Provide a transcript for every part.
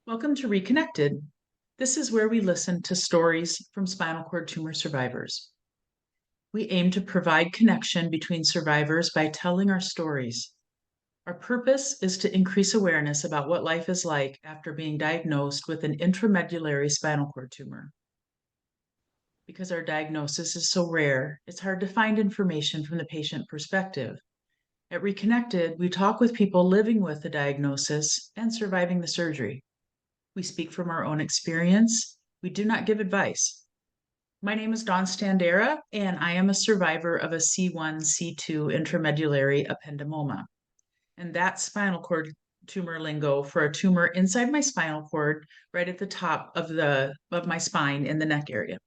Welcome to ReConnected. This is where we listen to stories from spinal cord tumor survivors. We aim to provide connection between survivors by telling our stories. Our purpose is to increase awareness about what life is like after being diagnosed with an intramedullary spinal cord tumor. Because our diagnosis is so rare, it's hard to find information from the patient perspective. At ReConnected, we talk with people living with the diagnosis and surviving the surgery. We speak from our own experience. We do not give advice. My name is Dawn Standera, and I am a survivor of a C1, C2 intramedullary ependymoma. And that's spinal cord tumor lingo for a tumor inside my spinal cord, right at the top of my spine in the neck area.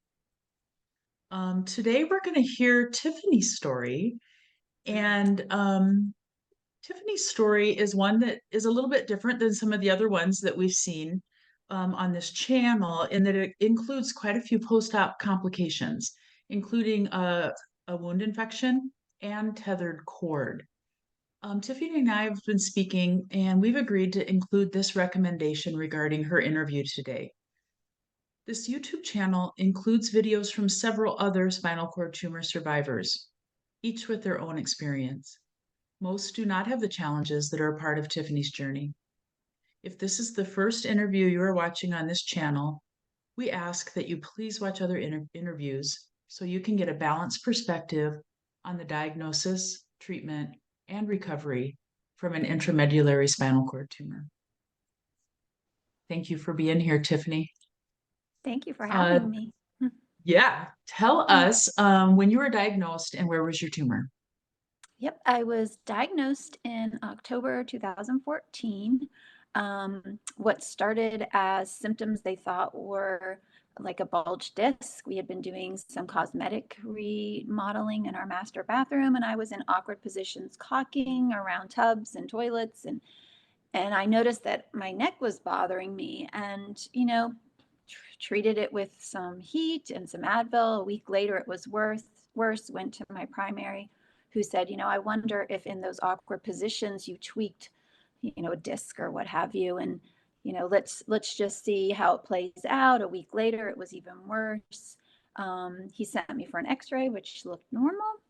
Today we're going to hear Tiffany's story, and Tiffany's story is one that is a little bit different than some of the other ones that we've seen on this channel, in that it includes quite a few post-op complications, including a wound infection and tethered cord. Tiffany and I have been speaking, and we've agreed to include this recommendation regarding her interview today. This YouTube channel includes videos from several other spinal cord tumor survivors, each with their own experience. Most do not have the challenges that are a part of Tiffany's journey. If this is the first interview you are watching on this channel, we ask that you please watch other interviews so you can get a balanced perspective on the diagnosis, treatment, and recovery from an intramedullary spinal cord tumor. Thank you for being here, Tiffany. Thank you for having me. Yeah, tell us when you were diagnosed and where was your tumor? Yep, I was diagnosed in October 2014. What started as symptoms they thought were like a bulge disc. We had been doing some cosmetic remodeling in our master bathroom, and I was in awkward positions caulking around tubs and toilets, and I noticed that my neck was bothering me, and treated it with some heat and some Advil. A week later, it was worse. Went to my primary, who said, I wonder if in those awkward positions you tweaked, a disc or what have you, and let's just see how it plays out. A week later, it was even worse. He sent me for an X-ray, which looked normal.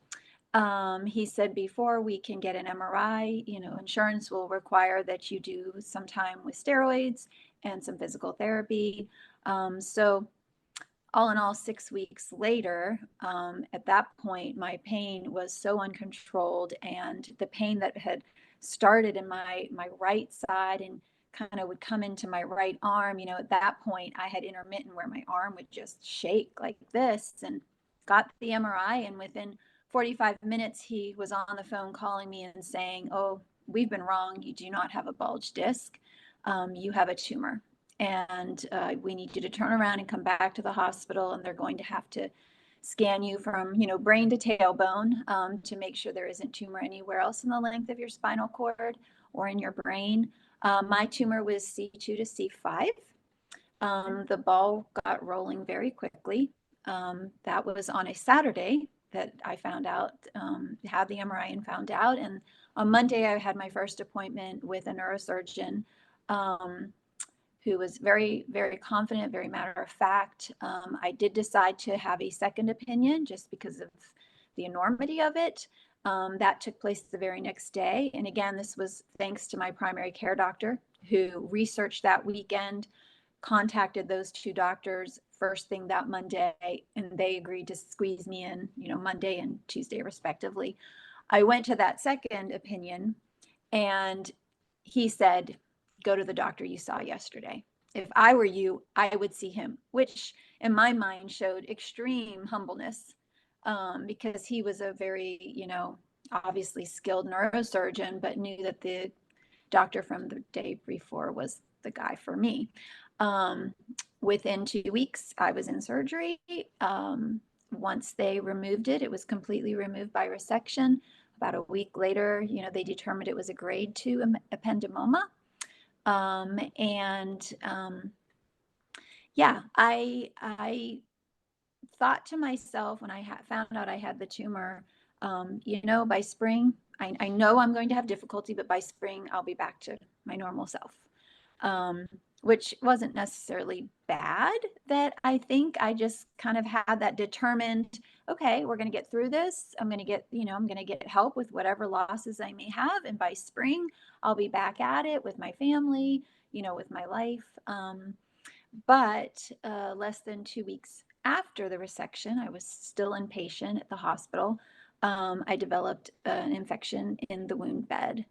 He said, before we can get an MRI, insurance will require that you do some time with steroids and some physical therapy. So all in all, 6 weeks later, at that point, my pain was so uncontrolled, and the pain that had started in my right side and kind of would come into my right arm, at that point, I had intermittent where my arm would just shake like this, and got the MRI, and within 45 minutes, he was on the phone calling me and saying, "Oh, we've been wrong. You do not have a bulge disc. You have a tumor. And we need you to turn around and come back to the hospital, and they're going to have to scan you from, brain to tailbone to make sure there isn't tumor anywhere else in the length of your spinal cord or in your brain." My tumor was C2 to C5. The ball got rolling very quickly. That was on a Saturday that I found out, had the MRI and found out. And on Monday, I had my first appointment with a neurosurgeon who was very, very confident, very matter of fact. I did decide to have a second opinion just because of the enormity of it. That took place the very next day. And again, this was thanks to my primary care doctor, who researched that weekend, contacted those two doctors first thing that Monday, and they agreed to squeeze me in, Monday and Tuesday respectively. I went to that second opinion, and he said, "Go to the doctor you saw yesterday. If I were you, I would see him," which in my mind showed extreme humbleness, because he was a very, obviously skilled neurosurgeon, but knew that the doctor from the day before was the guy for me. Within 2 weeks, I was in surgery. Once they removed it, it was completely removed by resection. About a week later, they determined it was a grade 2 ependymoma. I thought to myself when I found out I had the tumor, by spring, I know I'm going to have difficulty, but by spring, I'll be back to my normal self. um, which wasn't necessarily bad. That I think I just kind of had that determined, okay, we're going to get through this. I'm going to get, I'm going to get help with whatever losses I may have. And by spring, I'll be back at it with my family, with my life. But less than 2 weeks after the resection, I was still inpatient at the hospital. I developed an infection in the wound bed.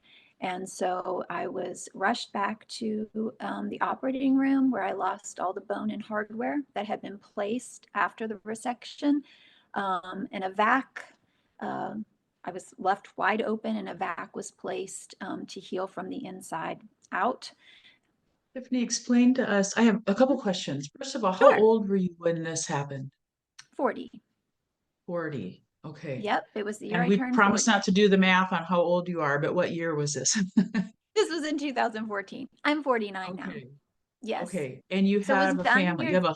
And so I was rushed back to the operating room where I lost all the bone and hardware that had been placed after the resection. And a vac, I was left wide open, and a vac was placed to heal from the inside out. Tiffany, explain to us. I have a couple questions. First of all, how Sure. old were you when this happened? 40. 40. Okay. Yep, it was the year And I we turned promise 40. not to do the math on how old you are, but what year was this? This was in 2014. I'm 49 now. Okay. Yes. Okay. And you So it was have a done family. You near. have a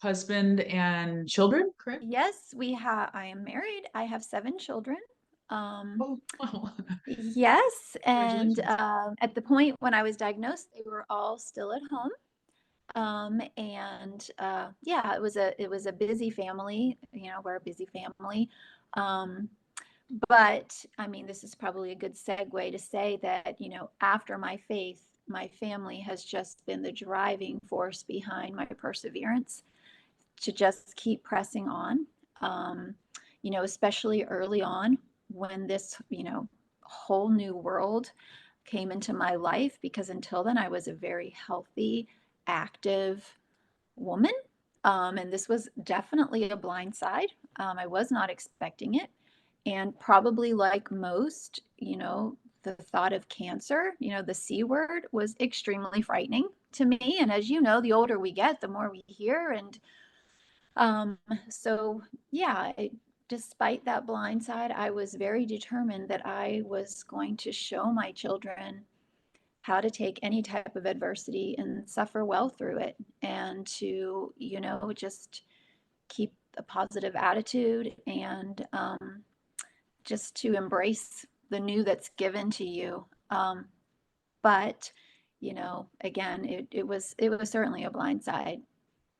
husband and children, correct? Yes, I am married. I have 7 children. Um, Oh, wow. yes, and Congratulations. at the point when I was diagnosed, they were all still at home. And yeah, it was a busy family. We're a busy family. Um, But I mean, this is probably a good segue to say that, after my faith, my family has just been the driving force behind my perseverance to just keep pressing on. Um, Especially early on when this, whole new world came into my life, because until then I was a very healthy, active woman. And this was definitely a blind side. I was not expecting it. And probably like most, the thought of cancer, the C word, was extremely frightening to me. And as you know, the older we get, the more we hear. And um, so, yeah, despite that blind side, I was very determined that I was going to show my children how to take any type of adversity and suffer well through it, and to, just keep a positive attitude, and just to embrace the new that's given to you. But again, it was certainly a blind side.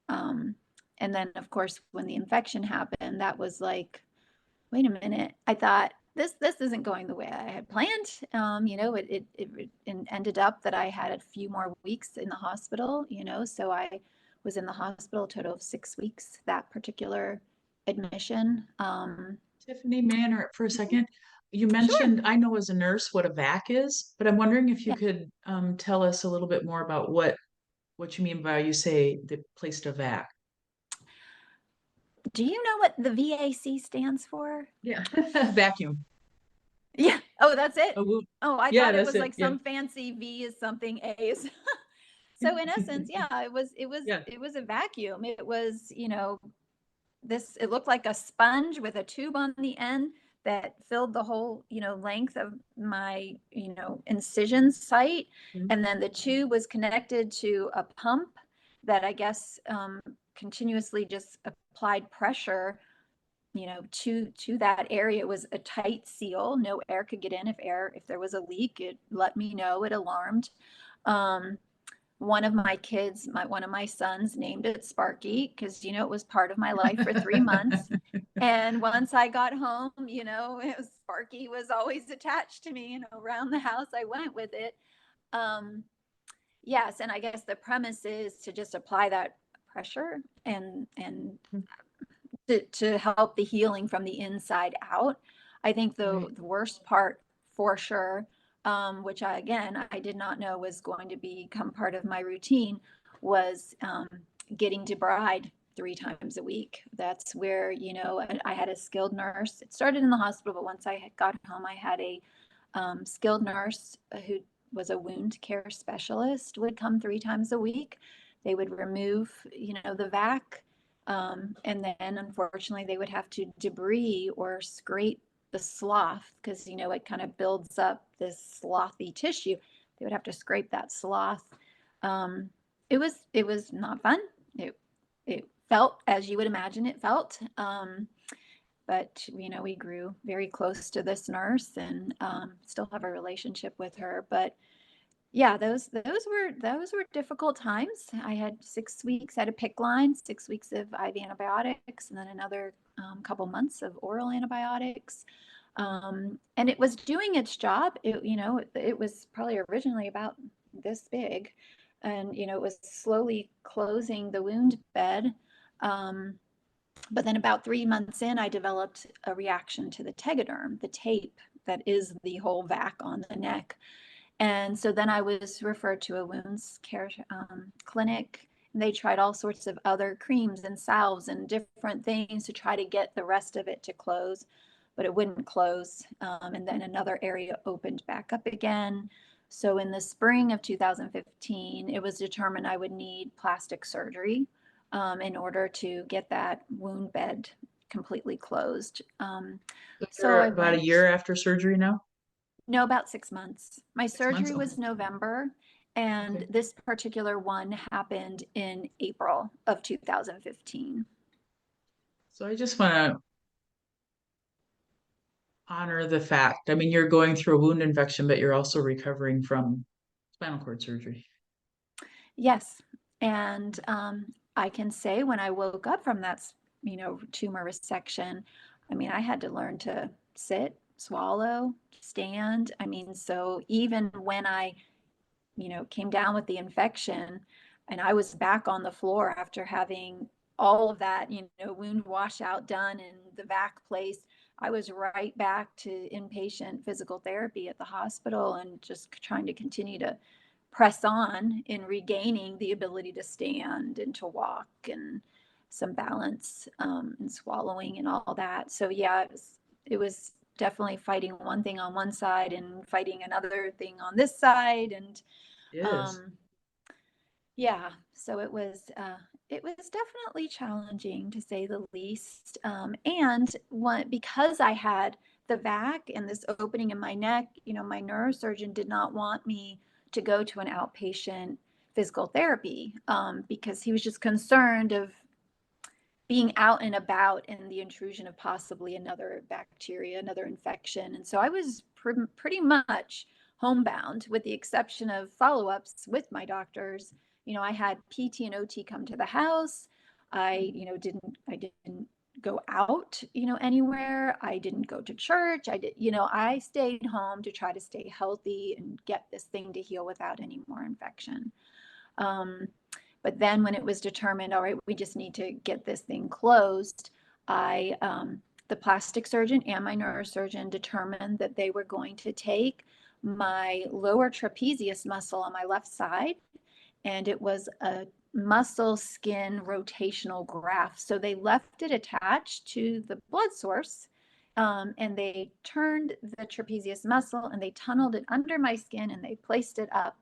Um, and then, of course, when the infection happened, that was like, wait a minute. I thought this isn't going the way I had planned. It ended up that I had a few more weeks in the hospital. So I was in the hospital a total of 6 weeks, that particular admission. Tiffany, may I interrupt for a second? You Sure. mentioned, I know as a nurse what a VAC is, but I'm wondering if you Yeah. could tell us a little bit more about what you mean by you say they placed a VAC. Do you know what the VAC stands for? Yeah. Vacuum. Yeah. Oh, that's it. Oh, Oh, I yeah, thought it that's was it. like Yeah. some fancy V is something, A is. So in essence, yeah, it was it was Yeah. it was a vacuum. It was, it looked like a sponge with a tube on the end that filled the whole, length of my, incision site. Mhm. And then the tube was connected to a pump that I guess continuously just applied pressure, to that area. It was a tight seal. No air could get in. If there was a leak, it let me know, it alarmed. Um, one of my kids, one of my sons, named it Sparky, because it was part of my life for 3 months. And once I got home, Sparky was always attached to me. Around the house I went with it. Um, yes, and I guess the premise is to just apply that pressure, and to help the healing from the inside out. I think Right. the worst part, for sure, which I did not know was going to become part of my routine, was getting debride 3 times a week. That's where, I had a skilled nurse. It started in the hospital, but once I got home, I had a skilled nurse who was a wound care specialist, would come 3 times a week. They would remove, the vac, and then unfortunately they would have to debris or scrape the slough, because it kind of builds up this slothy tissue. They would have to scrape that slough. It was not fun. It felt as you would imagine it felt. But we grew very close to this nurse, and still have a relationship with her. But Yeah, those were difficult times. I had 6 weeks at a PICC line, 6 weeks of IV antibiotics, and then another couple months of oral antibiotics. And it was doing its job. It was probably originally about this big, and it was slowly closing the wound bed. Um, but then about 3 months in, I developed a reaction to the tegaderm, the tape that is the whole vac on the neck. And so then I was referred to a wounds care clinic. And they tried all sorts of other creams and salves and different things to try to get the rest of it to close, but it wouldn't close. And then another area opened back up again. So in the spring of 2015, it was determined I would need plastic surgery in order to get that wound bed completely closed. So So you're I about a went. year after surgery now? No, about 6 months. My 6 months? surgery Okay. was November, and Okay. this particular one happened in April of 2015. So I just want to honor the fact. I mean, you're going through a wound infection, but you're also recovering from spinal cord surgery. Yes, and I can say when I woke up from that, tumor resection, I mean, I had to learn to sit, swallow, stand. I mean, so even when I came down with the infection and I was back on the floor after having all of that, wound washout done in the vac place. I was right back to inpatient physical therapy at the hospital and just trying to continue to press on in regaining the ability to stand and to walk and some balance and swallowing and all that. So yeah, it was definitely fighting one thing on one side and fighting another thing on this side. And Yes. um, yeah, so it was definitely challenging to say the least. And because I had the vac and this opening in my neck, my neurosurgeon did not want me to go to an outpatient physical therapy because he was just concerned of being out and about and the intrusion of possibly another bacteria, another infection. And so I was pretty much homebound, with the exception of follow ups with my doctors. I had PT and OT come to the house. I didn't go out, anywhere. I didn't go to church. I stayed home to try to stay healthy and get this thing to heal without any more infection. Um, but then when it was determined, all right, we just need to get this thing closed, the plastic surgeon and my neurosurgeon determined that they were going to take my lower trapezius muscle on my left side, and it was a muscle skin rotational graft. So they left it attached to the blood source. And they turned the trapezius muscle and they tunneled it under my skin and they placed it up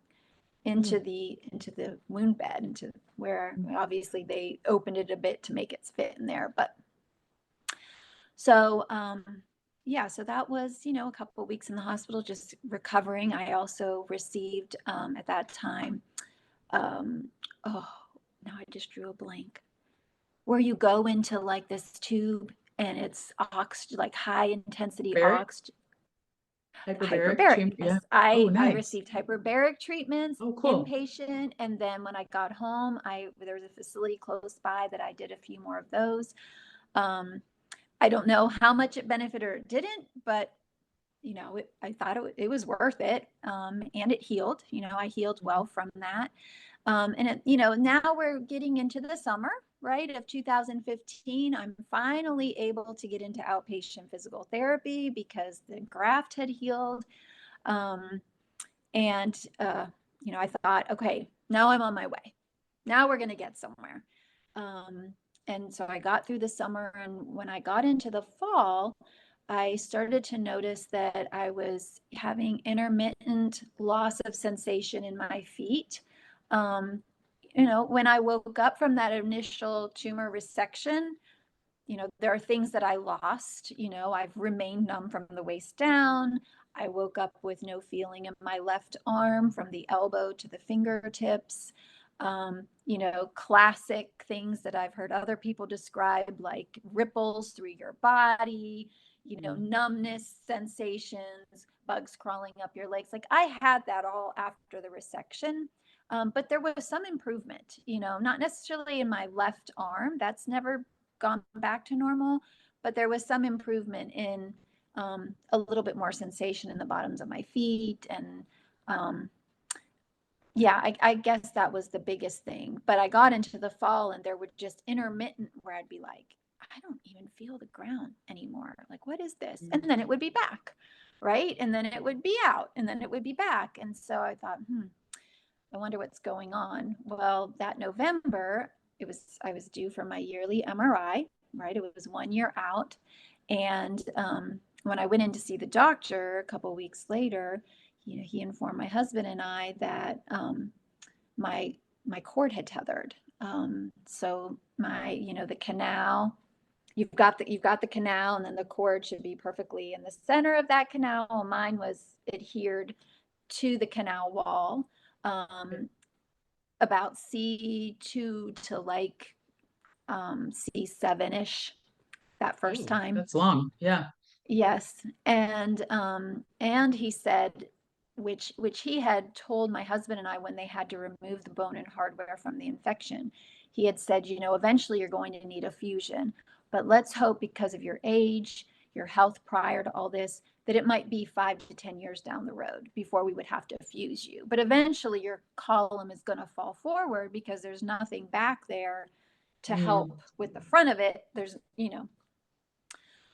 into Mm. the wound bed, into where obviously they opened it a bit to make it fit in there. But so yeah, so that was a couple of weeks in the hospital just recovering. I also received at that time um oh, now I just drew a blank, where you go into like this tube and it's like high intensity Hyperbaric? Hyperbaric hyperbaric. chamber? Yeah. Yes, Oh, I nice. received hyperbaric treatments Oh, cool. inpatient, and then when I got home, there was a facility close by that I did a few more of those. um, I don't know how much it benefited or it didn't, but I thought it was worth it. And it healed. I healed well from that. Now we're getting into the summer, right, of 2015. I'm finally able to get into outpatient physical therapy because the graft had healed. Um, and I thought, okay, now I'm on my way. Now we're going to get somewhere. Um, and so I got through the summer. And when I got into the fall, I started to notice that I was having intermittent loss of sensation in my feet. Um, when I woke up from that initial tumor resection, there are things that I lost. I've remained numb from the waist down. I woke up with no feeling in my left arm from the elbow to the fingertips. Classic things that I've heard other people describe, like ripples through your body, Mm. numbness sensations, bugs crawling up your legs. Like I had that all after the resection. But there was some improvement, not necessarily in my left arm. That's never gone back to normal, but there was some improvement in a little bit more sensation in the bottoms of my feet. And yeah, I guess that was the biggest thing. But I got into the fall and there were just intermittent where I'd be like, I don't even feel the ground anymore. Like, what is this? And then it would be back, right? And then it would be out and then it would be back. And so I thought, I wonder what's going on. Well, that November, I was due for my yearly MRI, right? It was 1 year out. And when I went in to see the doctor a couple weeks later, he informed my husband and I that my cord had tethered. So the canal, you've got the canal, and then the cord should be perfectly in the center of that canal. Mine was adhered to the canal wall, about C2 to like C7-ish that first time. That's long. Yeah. Yes. And he said, which he had told my husband and I when they had to remove the bone and hardware from the infection, he had said, eventually you're going to need a fusion, but let's hope because of your age, your health prior to all this, that it might be 5 to 10 years down the road before we would have to fuse you. But eventually your column is going to fall forward because there's nothing back there to help with the front of it. There's,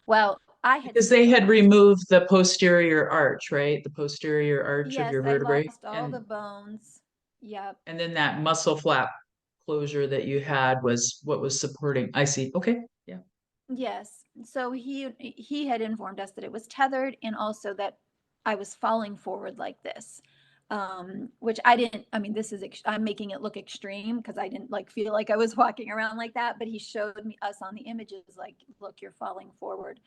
well, I had because they had removed the posterior arch, right? The posterior arch of yes, your I vertebrae. lost all the bones. Yep. And then that muscle flap closure that you had was what was supporting. I see. Okay. Yeah. Yes. So he had informed us that it was tethered and also that I was falling forward like this. Which I didn't, I mean, I'm making it look extreme because I didn't like feel like I was walking around like that, but he showed us on the images, like, look, you're falling forward.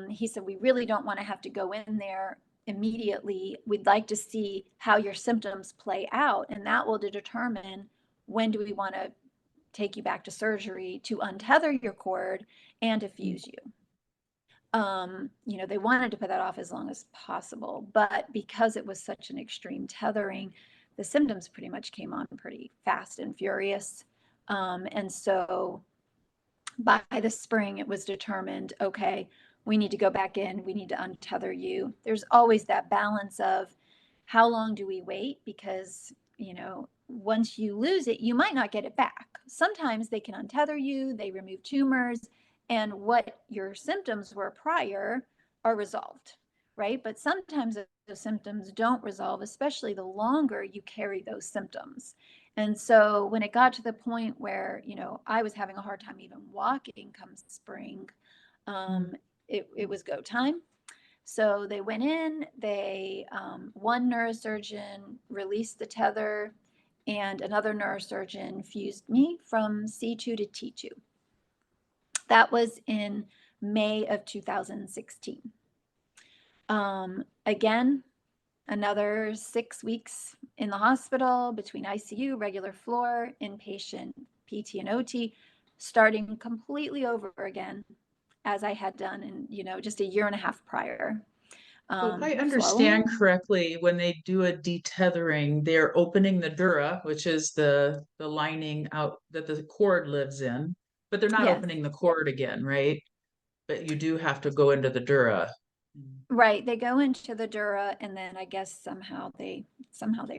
He said, we really don't want to have to go in there immediately. We'd like to see how your symptoms play out, and that will determine when do we want to take you back to surgery to untether your cord and to fuse you. They wanted to put that off as long as possible, but because it was such an extreme tethering, the symptoms pretty much came on pretty fast and furious. And so by the spring, it was determined, okay, we need to go back in, we need to untether you. There's always that balance of how long do we wait? Because, once you lose it, you might not get it back. Sometimes they can untether you, they remove tumors, and what your symptoms were prior are resolved, right? But sometimes the symptoms don't resolve, especially the longer you carry those symptoms. And so when it got to the point where, I was having a hard time even walking come spring, it was go time. So they went in, one neurosurgeon released the tether, and another neurosurgeon fused me from C2 to T2. That was in May of 2016. Again, another 6 weeks in the hospital between ICU, regular floor, inpatient, PT and OT, starting completely over again as I had done in, just a year and a half prior. So if I understand correctly, when they do a detethering, they're opening the dura, which is the lining out that the cord lives in, but they're not opening the cord again, right? But you do have to go into the dura. Right. They go into the dura and then I guess somehow they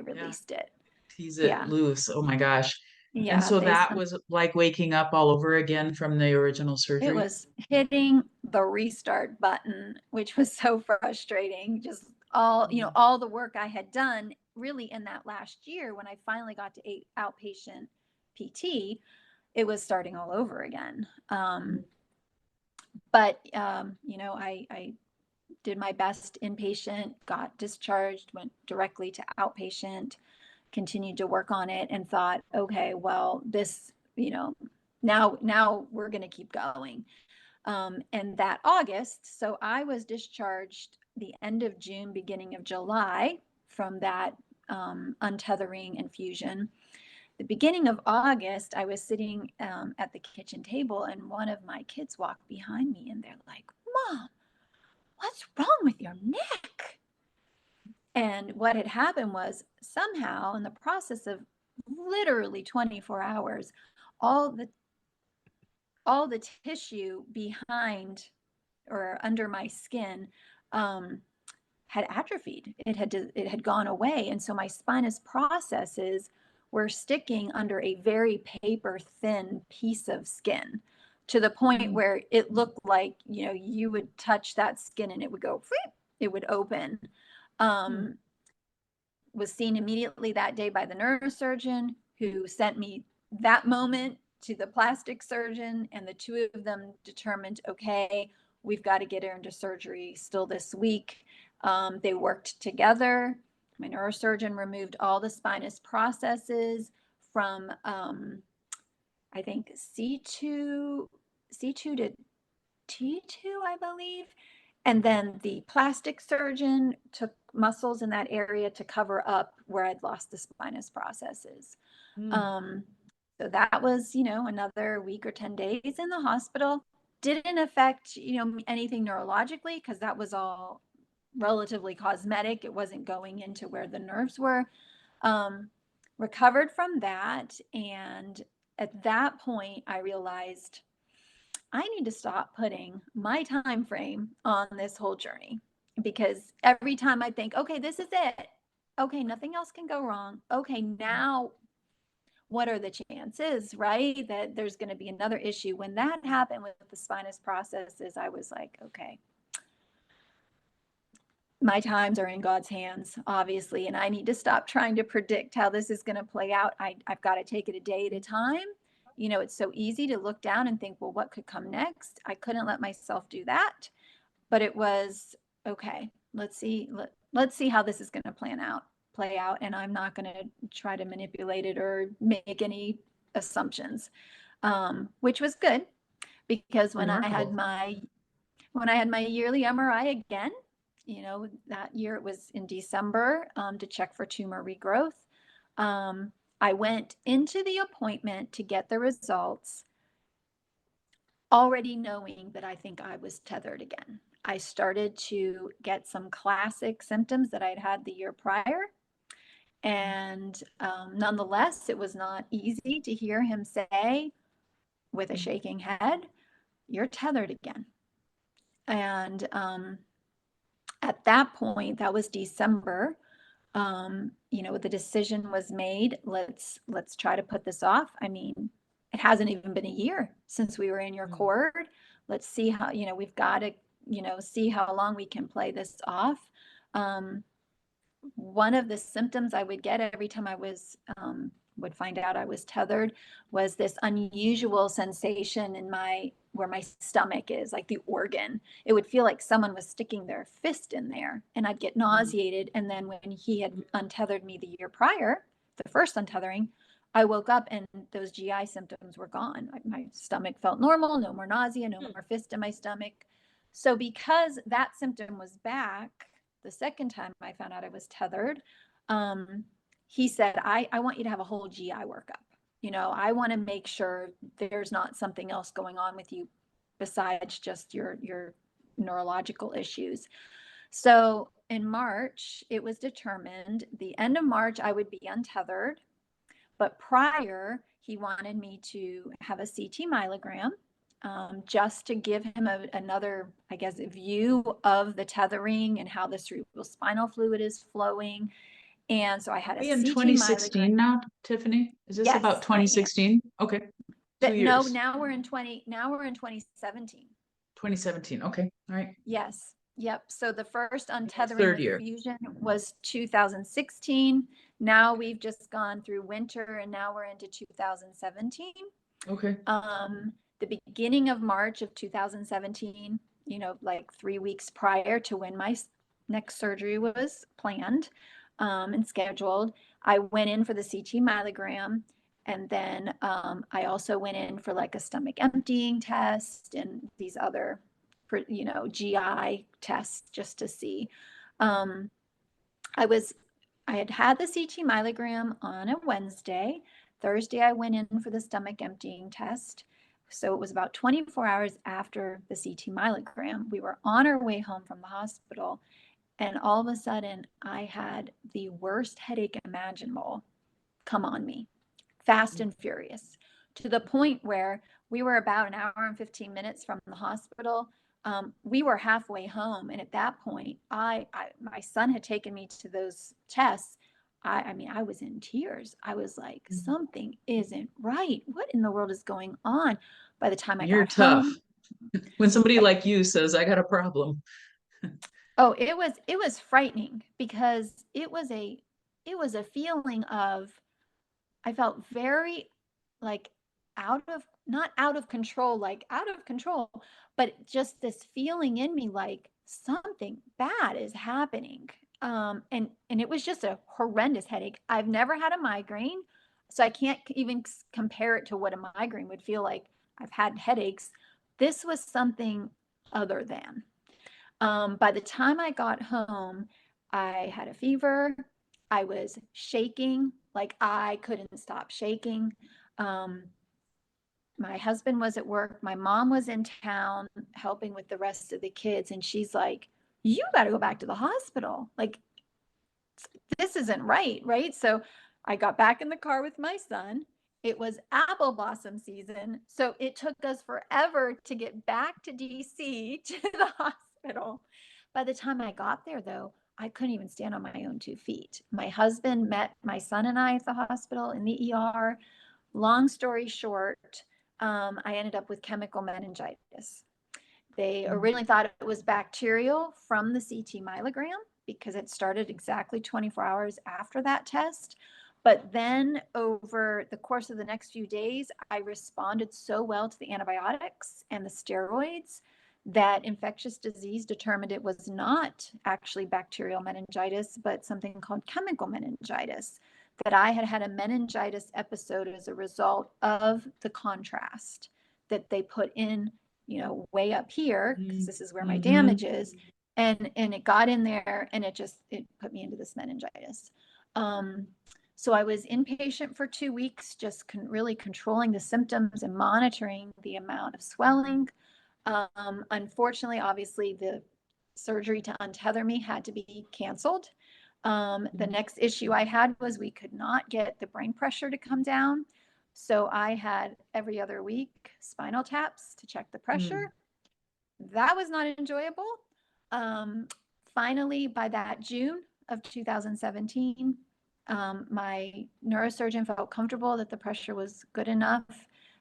released it. Tease it loose. Oh my gosh. And Yeah. so that was like waking up all over again from the original It surgery. was hitting the restart button, which was so frustrating. Just all the work I had done really in that last year when I finally got to outpatient PT, it was starting all over again. But I did my best inpatient, got discharged, went directly to outpatient, continued to work on it, and thought, okay, well, this, now we're going to keep going. And that August, so I was discharged the end of June, beginning of July from that untethering infusion. The beginning of August, I was sitting at the kitchen table and one of my kids walked behind me and they're like, Mom, what's wrong with your neck? And what had happened was somehow in the process of literally 24 hours, all the all the tissue behind or under my skin had atrophied. It had gone away, and so my spinous processes were sticking under a very paper thin piece of skin, to the point Mm, where it looked like, you would touch that skin and it would go, it would open. mm, Um, was seen immediately that day by the neurosurgeon, who sent me that moment to the plastic surgeon, and the two of them determined, okay, we've got to get her into surgery still this week. They worked together. My neurosurgeon removed all the spinous processes from, I think, C2 to T2, I believe. And then the plastic surgeon took muscles in that area to cover up where I'd lost the spinous processes. mm, Um, so that was, another week or 10 days in the hospital. Didn't affect, anything neurologically, because that was all relatively cosmetic. It wasn't going into where the nerves were. Um, Recovered from that. And at that point, I realized I need to stop putting my time frame on this whole journey, because every time I think, okay, this is it. Okay, nothing else can go wrong. Okay, now what are the chances, right? That there's going to be another issue. When that happened with the spinous processes, I was like, okay, my times are in God's hands, obviously, and I need to stop trying to predict how this is going to play out. I've got to take it a day at a time. It's so easy to look down and think, well, what could come next? I couldn't let myself do that, but it was okay. Let's see how this is going to play out, and I'm not going to try to manipulate it or make any assumptions, which was good, because remarkable. when I had my yearly MRI again, that year it was in December, to check for tumor regrowth. Um, I went into the appointment to get the results already knowing that I think I was tethered again. I started to get some classic symptoms that I'd had the year prior. And nonetheless, it was not easy to hear him say with a Mm, shaking head, "You're tethered again." And at that point, that was December. The decision was made. Let's try to put this off. I mean, it hasn't even been a year since we were in your mm, cord. Let's see how, we've got to, see how long we can play this off. Um, One of the symptoms I would get every time I would find out I was tethered was this unusual sensation in where my stomach is, like the organ. It would feel like someone was sticking their fist in there, and I'd get mm, nauseated. And then when he had untethered me the year prior, the first untethering, I woke up and those GI symptoms were gone. My stomach felt normal, no more nausea, no mm, more fist in my stomach. So because that symptom was back the second time I found out I was tethered, um, he said, I want you to have a whole GI workup. I want to make sure there's not something else going on with you besides just your neurological issues. So in March, it was determined the end of March I would be untethered. But prior, he wanted me to have a CT myelogram, just to give him another, I guess, view of the tethering and how the cerebral spinal fluid is flowing. And so I had a Are we in CT myelogram. 2016 now, Tiffany? Is this about Yes, I am. 2016? Okay, two No, years. now we're in 2017. 2017. Okay, all right. Yes. Yep. So the first In your untethering third with year. fusion was 2016. Now we've just gone through winter, and now we're into 2017. Okay. The beginning of March of 2017, like 3 weeks prior to when my next surgery was planned, and scheduled, I went in for the CT myelogram. And then I also went in for like a stomach emptying test and these other, GI tests, just to see. Um, I was, I had the CT myelogram on a Wednesday. Thursday, I went in for the stomach emptying test. So it was about 24 hours after the CT myelogram. We were on our way home from the hospital, And all of a sudden, I had the worst headache imaginable come on me, fast and furious, to the point where we were about an hour and 15 minutes from the hospital. We were halfway home. And at that point, my son had taken me to those tests. I mean, I was in tears. I was like, something isn't right. What in the world is going on? By the time I You're got tough. home, When somebody like you says, I got a problem. oh, it was frightening because it was a feeling of, I felt very like not out of control, like out of control, but just this feeling in me like something bad is happening. And it was just a horrendous headache. I've never had a migraine, so I can't even compare it to what a migraine would feel like. I've had headaches. This was something other than. By the time I got home, I had a fever. I was shaking, like I couldn't stop shaking. Um, my husband was at work. My mom was in town helping with the rest of the kids. And she's like, you got to go back to the hospital. Like, this isn't right. Right. So I got back in the car with my son. It was apple blossom season. So it took us forever to get back to DC to the hospital. By the time I got there, though, I couldn't even stand on my own 2 feet. My husband met my son and I at the hospital in the ER. Long story short, I ended up with chemical meningitis. They originally thought it was bacterial from the CT myelogram because it started exactly 24 hours after that test. But then over the course of the next few days, I responded so well to the antibiotics and the steroids that infectious disease determined it was not actually bacterial meningitis, but something called chemical meningitis, that I had had a meningitis episode as a result of the contrast that they put in, way up here, because this is where my Mm-hmm. damage is. And it got in there and it put me into this meningitis. So I was inpatient for 2 weeks, just really controlling the symptoms and monitoring the amount of swelling. Unfortunately, obviously, the surgery to untether me had to be canceled. The next issue I had was we could not get the brain pressure to come down. So I had every other week spinal taps to check the pressure. That was not enjoyable. Um, Finally, by that June of 2017, my neurosurgeon felt comfortable that the pressure was good enough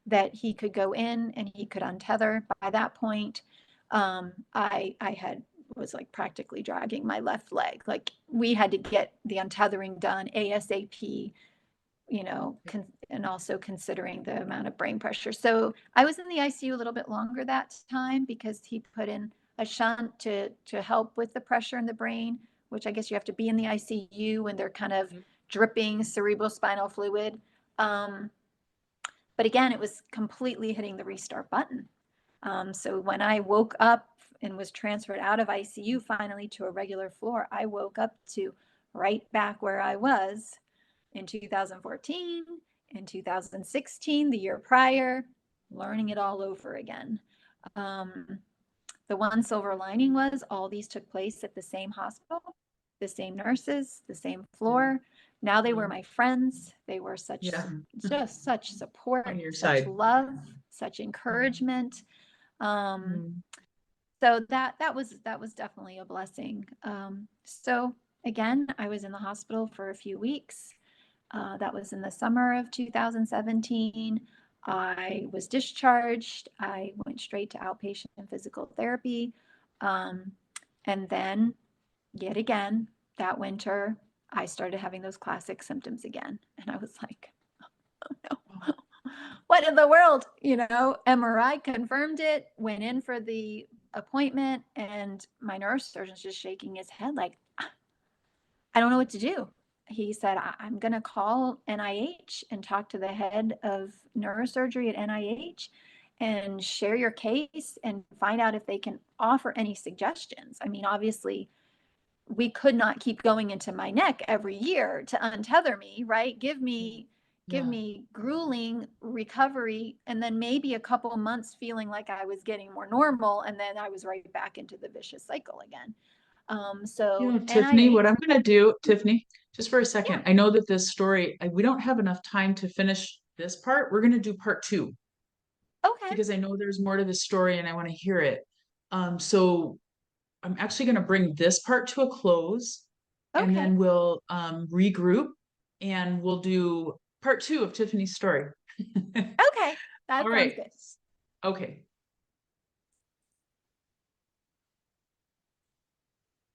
that he could go in and he could untether. By that point, I was like practically dragging my left leg. Like we had to get the untethering done ASAP, and also considering the amount of brain pressure. So I was in the ICU a little bit longer that time because he put in a shunt to help with the pressure in the brain, which I guess you have to be in the ICU when they're kind of dripping cerebrospinal fluid. But again, it was completely hitting the restart button. So when I woke up and was transferred out of ICU finally to a regular floor, I woke up to right back where I was in 2014, in 2016, the year prior, learning it all over again. The one silver lining was all these took place at the same hospital, the same nurses, the same floor. Now they were my friends. They were just such support, On your such side. love, such encouragement. So that was definitely a blessing. So again, I was in the hospital for a few weeks. That was in the summer of 2017. I was discharged. I went straight to outpatient physical therapy. And then, yet again, that winter, I started having those classic symptoms again. And I was like, oh no, what in the world? MRI confirmed it, went in for the appointment, and my neurosurgeon's just shaking his head like, I don't know what to do. He said, I'm going to call NIH and talk to the head of neurosurgery at NIH and share your case and find out if they can offer any suggestions. I mean, obviously, we could not keep going into my neck every year to untether me, right? Give me grueling recovery and then maybe a couple months feeling like I was getting more normal, and then I was right back into the vicious cycle again. So, and Tiffany, what I'm going to do, Mhm. Tiffany, just for a second, Yeah, I know that this story, we don't have enough time to finish this part. We're going to do part two okay, because I know there's more to the story and I want to hear it. So I'm actually going to bring this part to a close and okay, then we'll regroup and we'll do part two of Tiffany's story. okay. All That sounds right. good. Okay.